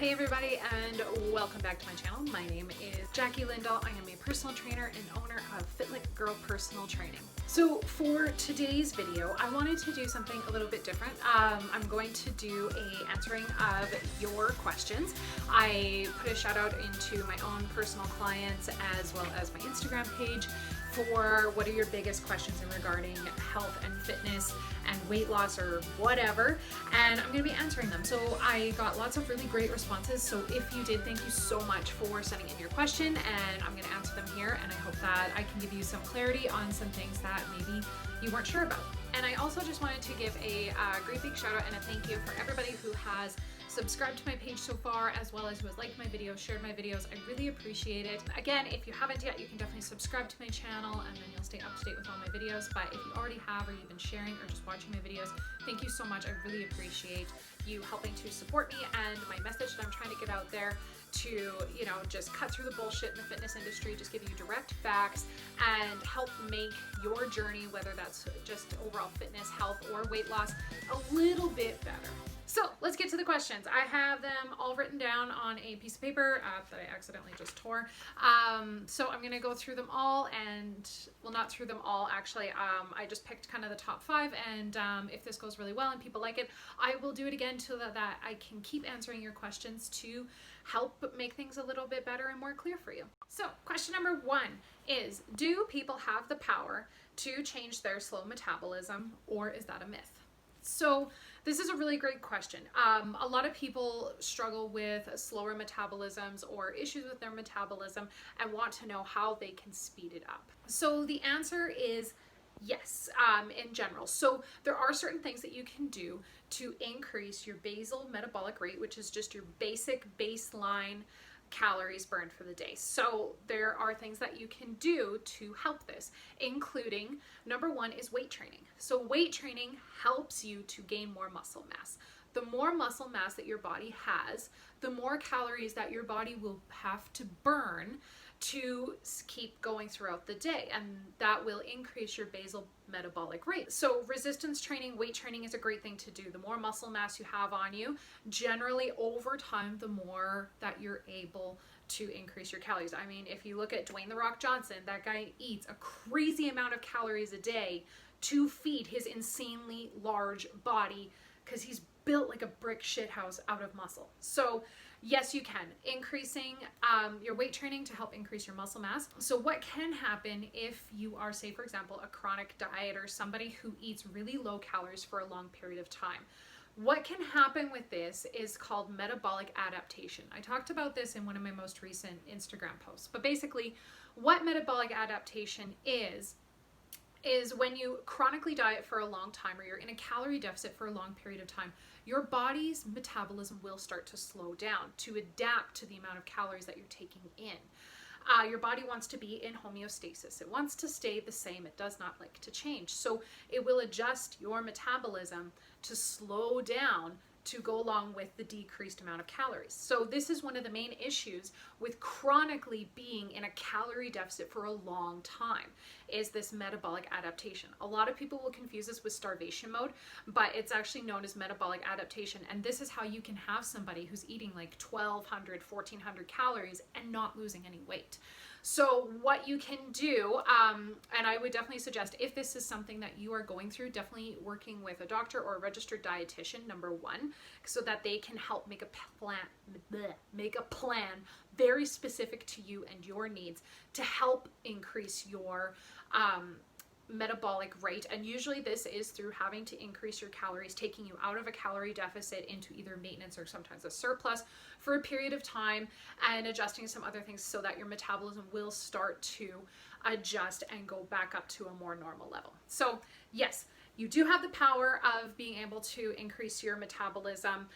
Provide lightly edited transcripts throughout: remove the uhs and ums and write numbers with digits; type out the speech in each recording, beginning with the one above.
Hey everybody, and welcome back to my channel. My name is Jackie Lindal. I am a personal trainer and owner of FitLick Girl Personal Training. So for today's video, I wanted to do something a little bit different. I'm going to do a answering of your questions. I put a shout out into my own personal clients as well as my Instagram page for what are your biggest questions in regarding health and fitness and weight loss or whatever, and I'm going to be answering them. So I got lots of really great responses, so if you did, thank you so much for sending in your question, and I'm going to answer them here, and I hope that I can give you some clarity on some things that maybe you weren't sure about. And I also just wanted to give a great big shout out and a thank you for everybody who has subscribed to my page so far, as well as who has liked my videos, shared my videos. I really appreciate it. Again, if you haven't yet, you can definitely subscribe to my channel and then you'll stay up to date with all my videos. But if you already have, or you've been sharing or just watching my videos, thank you so much. I really appreciate you helping to support me and my message that I'm trying to get out there to, you know, just cut through the bullshit in the fitness industry, just give you direct facts and help make your journey, whether that's just overall fitness, health, or weight loss, a little bit better. So let's get to the questions. I have them all written down on a piece of paper that I accidentally just tore. So I'm gonna go through them all, and well, not through them all actually. I just picked kind of the top 5, and if this goes really well and people like it, I will do it again so that I can keep answering your questions to help make things a little bit better and more clear for you. So question number 1 is, do people have the power to change their slow metabolism, or is that a myth? So this is a really great question. A lot of people struggle with slower metabolisms or issues with their metabolism and want to know how they can speed it up. So the answer is yes, in general. So there are certain things that you can do to increase your basal metabolic rate, which is just your basic baseline calories burned for the day. So there are things that you can do to help this, including number 1 is weight training. So weight training helps you to gain more muscle mass. The more muscle mass that your body has, the more calories that your body will have to burn to keep going throughout the day, and that will increase your basal metabolic rate. So resistance training, weight training is a great thing to do. The more muscle mass you have on you, generally over time, the more that you're able to increase your calories. I mean, if you look at Dwayne "The Rock" Johnson, that guy eats a crazy amount of calories a day to feed his insanely large body because he's built like a brick shithouse out of muscle. So yes, you can. Increasing your weight training to help increase your muscle mass. So what can happen if you are, say, for example, a chronic dieter, somebody who eats really low calories for a long period of time? What can happen with this is called metabolic adaptation. I talked about this in one of my most recent Instagram posts. But basically, what metabolic adaptation is when you chronically diet for a long time, or you're in a calorie deficit for a long period of time, your body's metabolism will start to slow down to adapt to the amount of calories that you're taking in. Your body wants to be in homeostasis. It wants to stay the same. It does not like to change. So it will adjust your metabolism to slow down to go along with the decreased amount of calories. So this is one of the main issues with chronically being in a calorie deficit for a long time, is this metabolic adaptation. A lot of people will confuse this with starvation mode, but it's actually known as metabolic adaptation. And this is how you can have somebody who's eating like 1,200, 1,400 calories and not losing any weight. So what you can do, and I would definitely suggest, if this is something that you are going through, definitely working with a doctor or a registered dietitian, number 1, so that they can help make a plan very specific to you and your needs to help increase your metabolic rate. And usually this is through having to increase your calories, taking you out of a calorie deficit into either maintenance or sometimes a surplus for a period of time, and adjusting some other things so that your metabolism will start to adjust and go back up to a more normal level. So yes, you do have the power of being able to increase your metabolism.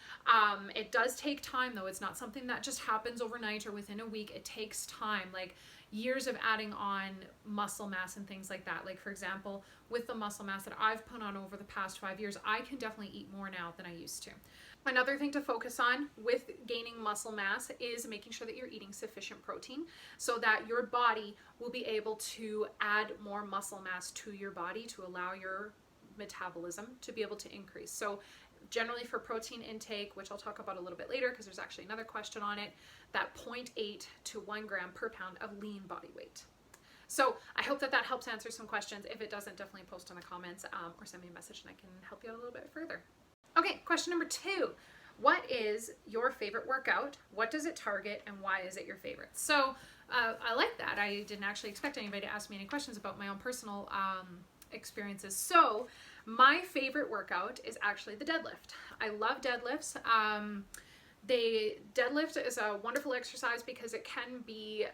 It does take time though. It's not something that just happens overnight or within a week. It takes time, like years of adding on muscle mass and things like that. Like for example, with the muscle mass that I've put on over the past 5 years, I can definitely eat more now than I used to. Another thing to focus on with gaining muscle mass is making sure that you're eating sufficient protein so that your body will be able to add more muscle mass to your body to allow your metabolism to be able to increase. So Generally for protein intake, which I'll talk about a little bit later because there's actually another question on it, that 0.8 to 1 gram per pound of lean body weight. So I hope that helps answer some questions. If it doesn't, definitely post in the comments or send me a message and I can help you out a little bit further. Okay, question number 2. What is your favorite workout? What does it target and why is it your favorite? So I like that. I didn't actually expect anybody to ask me any questions about my own personal experiences. So my favorite workout is actually the deadlift. I love deadlifts. Deadlift is a wonderful exercise because it can be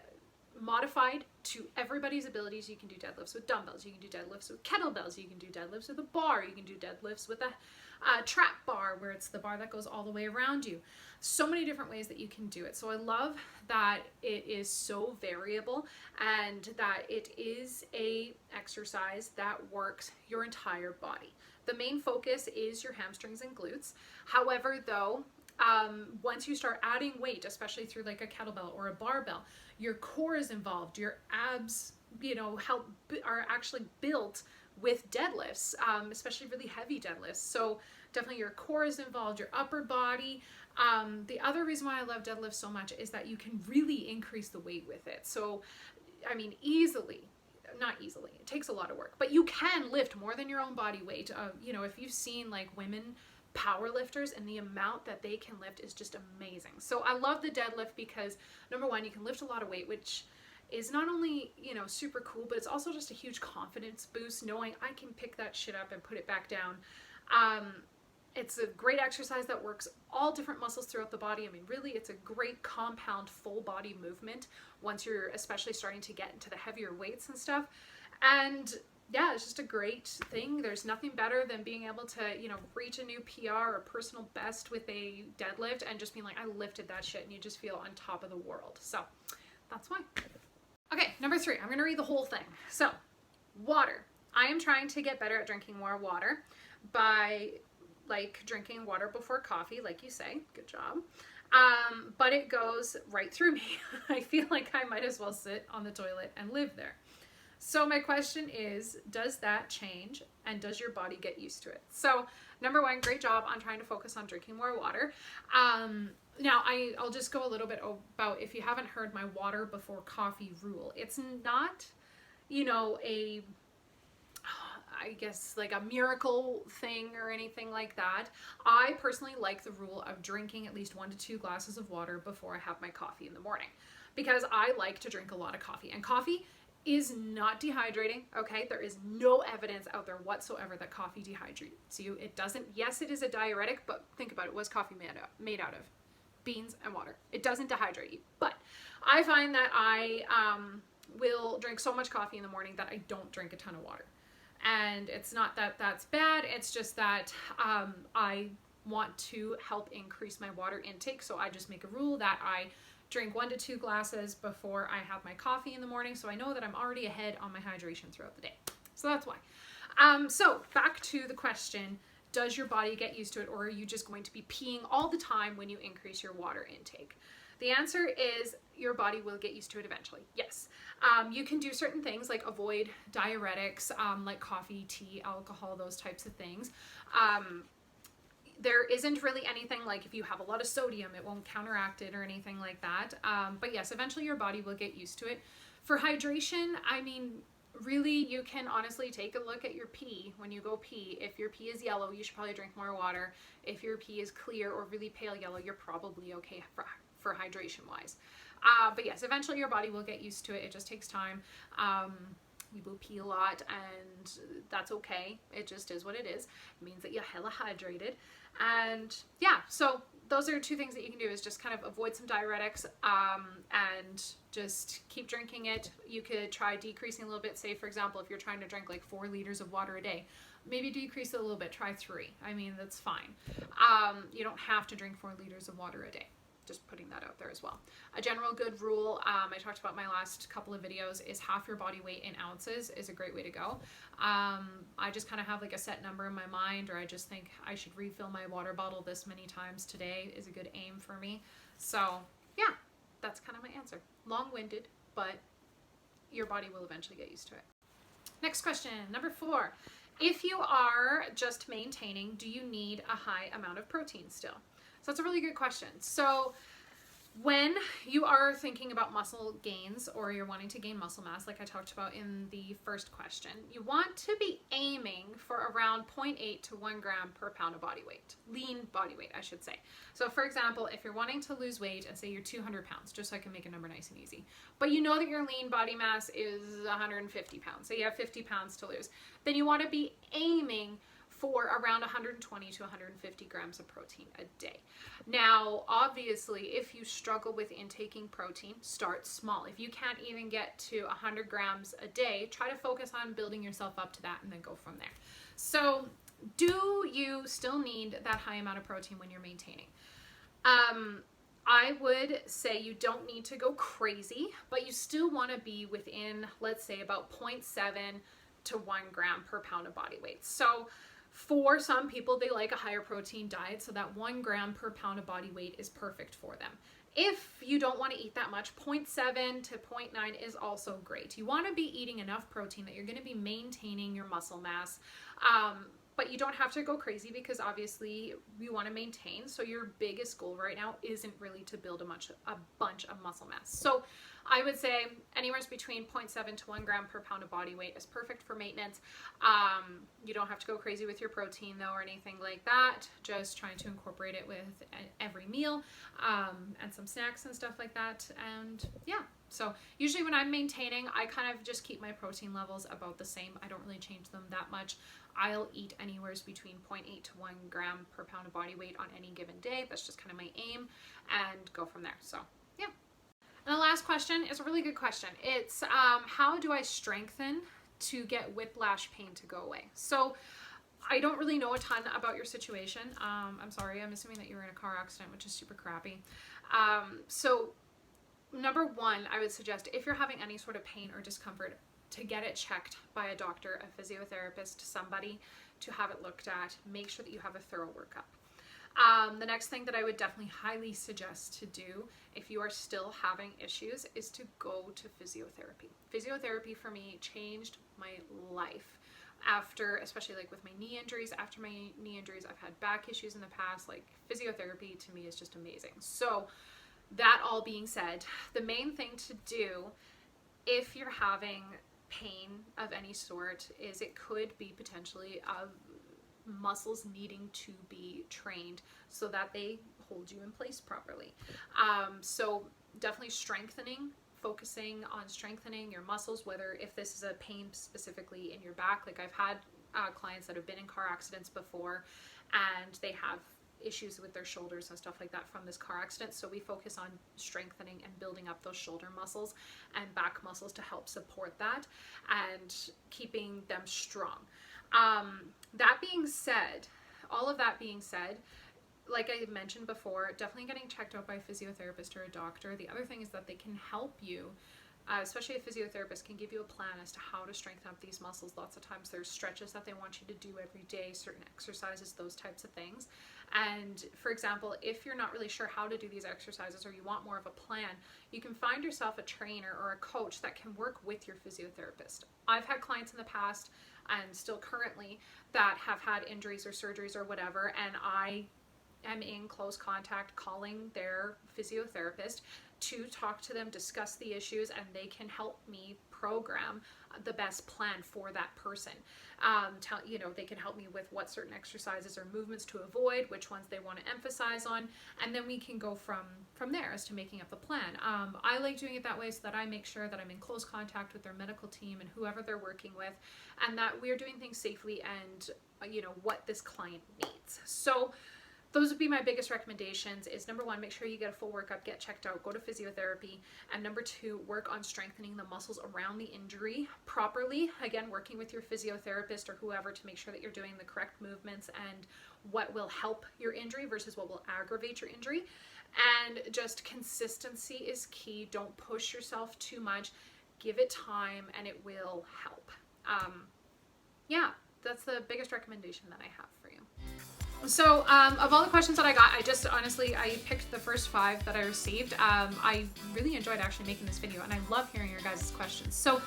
modified to everybody's abilities. You can do deadlifts with dumbbells, you can do deadlifts with kettlebells, you can do deadlifts with a bar, you can do deadlifts with a trap bar where it's the bar that goes all the way around you. So many different ways that you can do it. So I love that it is so variable and that it is a exercise that works your entire body. The main focus is your hamstrings and glutes. However, though, once you start adding weight, especially through like a kettlebell or a barbell, your core is involved. Your abs, are actually built with deadlifts, especially really heavy deadlifts. So definitely your core is involved, your upper body. The other reason why I love deadlifts so much is that you can really increase the weight with it. So, I mean, not easily, it takes a lot of work, but you can lift more than your own body weight. If you've seen like women power lifters and the amount that they can lift is just amazing. So I love the deadlift because number one, you can lift a lot of weight, which is not only, super cool, but it's also just a huge confidence boost knowing I can pick that shit up and put it back down. It's a great exercise that works all different muscles throughout the body. I mean, really, it's a great compound full body movement once you're especially starting to get into the heavier weights and stuff. And yeah, it's just a great thing. There's nothing better than being able to, reach a new PR or personal best with a deadlift and just being like, I lifted that shit, and you just feel on top of the world. So that's why. Okay, number 3, I'm going to read the whole thing. So, water. I am trying to get better at drinking more water by drinking water before coffee, like you say. Good job. But it goes right through me. I feel like I might as well sit on the toilet and live there. So my question is, does that change and does your body get used to it? So number 1, great job on trying to focus on drinking more water. Now I'll just go a little bit about, if you haven't heard my water before coffee rule. It's not, like a miracle thing or anything like that. I personally like the rule of drinking at least 1 to 2 glasses of water before I have my coffee in the morning, because I like to drink a lot of coffee, and coffee is not dehydrating. Okay, there is no evidence out there whatsoever that coffee dehydrates you. It doesn't. Yes, it is a diuretic, but think about it. What's coffee made out of? Beans and water. It doesn't dehydrate you. But I find that I will drink so much coffee in the morning that I don't drink a ton of water. And it's not that that's bad. It's just that I want to help increase my water intake. So I just make a rule that I drink 1 to 2 glasses before I have my coffee in the morning, so I know that I'm already ahead on my hydration throughout the day. So that's why. So back to the question, does your body get used to it, or are you just going to be peeing all the time when you increase your water intake? The answer is your body will get used to it eventually. Yes. You can do certain things like avoid diuretics, like coffee, tea, alcohol, those types of things. There isn't really anything like, if you have a lot of sodium, it won't counteract it or anything like that. But yes, eventually your body will get used to it. For hydration, I mean, really, you can honestly take a look at your pee when you go pee. If your pee is yellow, you should probably drink more water. If your pee is clear or really pale yellow, you're probably okay for hydration wise. But yes, eventually your body will get used to it. It just takes time. We will pee a lot, and that's okay. It just is what it is. It means that you're hella hydrated. And yeah, so those are 2 things that you can do, is just kind of avoid some diuretics and just keep drinking it. You could try decreasing a little bit. Say, for example, if you're trying to drink like 4 liters of water a day, maybe decrease it a little bit. Try 3. I mean, that's fine. You don't have to drink 4 liters of water a day. Just putting that out there as well. A general good rule, I talked about my last couple of videos, is half your body weight in ounces is a great way to go. I just kind of have like a set number in my mind, or I just think I should refill my water bottle this many times today is a good aim for me. So yeah, that's kind of my answer. Long-winded, but your body will eventually get used to it. Next question, number 4. If you are just maintaining, do you need a high amount of protein still? So that's a really good question. So when you are thinking about muscle gains or you're wanting to gain muscle mass, like I talked about in the first question, you want to be aiming for around 0.8 to 1 gram per pound of body weight, lean body weight, I should say. So for example, if you're wanting to lose weight and say you're 200 pounds, just so I can make a number nice and easy, but you know that your lean body mass is 150 pounds, so you have 50 pounds to lose, then you want to be aiming for around 120 to 150 grams of protein a day. Now, obviously, if you struggle with intaking protein, start small. If you can't even get to 100 grams a day, try to focus on building yourself up to that and then go from there. So, do you still need that high amount of protein when you're maintaining? I would say you don't need to go crazy, but you still want to be within, let's say, about 0.7 to 1 gram per pound of body weight. So, for some people, they like a higher protein diet, so that 1 gram per pound of body weight is perfect for them. If you don't want to eat that much, 0.7 to 0.9 is also great. You want to be eating enough protein that you're going to be maintaining your muscle mass, but you don't have to go crazy because obviously you want to maintain. So your biggest goal right now isn't really to build a bunch of muscle mass. So I would say anywhere between 0.7 to 1 gram per pound of body weight is perfect for maintenance. You don't have to go crazy with your protein though or anything like that. Just trying to incorporate it with every meal and some snacks and stuff like that. And yeah, so usually when I'm maintaining, I kind of just keep my protein levels about the same. I don't really change them that much. I'll eat anywhere between 0.8 to 1 gram per pound of body weight on any given day. That's just kind of my aim, and go from there. So yeah. And the last question is a really good question. It's how do I strengthen to get whiplash pain to go away? So I don't really know a ton about your situation. I'm sorry, I'm assuming that you were in a car accident, which is super crappy. So number one, I would suggest if you're having any sort of pain or discomfort, to get it checked by a doctor, a physiotherapist, somebody to have it looked at. Make sure that you have a thorough workup. The next thing that I would definitely highly suggest to do if you are still having issues is to go to physiotherapy. Physiotherapy for me changed my life after, especially like with my knee injuries. After my knee injuries, I've had back issues in the past. Like physiotherapy to me is just amazing. So that all being said, the main thing to do if you're having pain of any sort is it could be potentially of muscles needing to be trained so that they hold you in place properly. So definitely focusing on strengthening your muscles, whether if this is a pain specifically in your back. Like I've had clients that have been in car accidents before and they have issues with their shoulders and stuff like that from this car accident. So we focus on strengthening and building up those shoulder muscles and back muscles to help support that and keeping them strong. That being said, all of that being said, like I mentioned before, definitely getting checked out by a physiotherapist or a doctor. The other thing is that they can help you, especially a physiotherapist can give you a plan as to how to strengthen up these muscles. Lots of times there's stretches that they want you to do every day, certain exercises, those types of things. And for example, if you're not really sure how to do these exercises or you want more of a plan, you can find yourself a trainer or a coach that can work with your physiotherapist. I've had clients in the past and still currently that have had injuries or surgeries or whatever, and I am in close contact calling their physiotherapist to talk to them, discuss the issues, and they can help me program the best plan for that person. They can help me with what certain exercises or movements to avoid, which ones they want to emphasize on, and then we can go from there as to making up a plan. I like doing it that way so that I make sure that I'm in close contact with their medical team and whoever they're working with, and that we're doing things safely and what this client needs. So those would be my biggest recommendations is number one, make sure you get a full workup, get checked out, go to physiotherapy. And number two, work on strengthening the muscles around the injury properly. Again, working with your physiotherapist or whoever to make sure that you're doing the correct movements and what will help your injury versus what will aggravate your injury. And just consistency is key. Don't push yourself too much. Give it time and it will help. Yeah, that's the biggest recommendation that I have for you. So of all the questions that I got, I picked the first 5 that I received. I really enjoyed actually making this video and I love hearing your guys' questions. So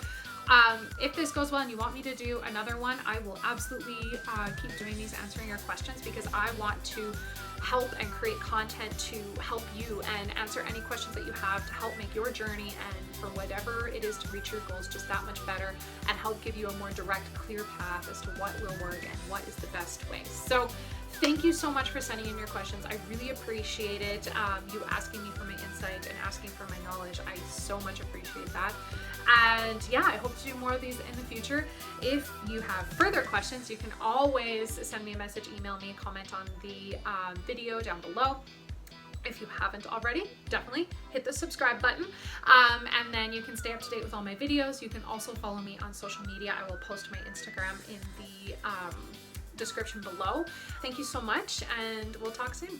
If this goes well and you want me to do another one, I will absolutely keep doing these, answering your questions, because I want to help and create content to help you and answer any questions that you have to help make your journey and for whatever it is to reach your goals just that much better, and help give you a more direct, clear path as to what will work and what is the best way. So thank you so much for sending in your questions. I really appreciate it. You asking me for my insight and asking for my knowledge. I so much appreciate that. And yeah, I hope to do more of these in the future. If you have further questions, you can always send me a message, email me, comment on the video down below. If you haven't already, definitely hit the subscribe button, and then you can stay up to date with all my videos. You can also follow me on social media. I will post my Instagram in the description below. Thank you so much, and we'll talk soon.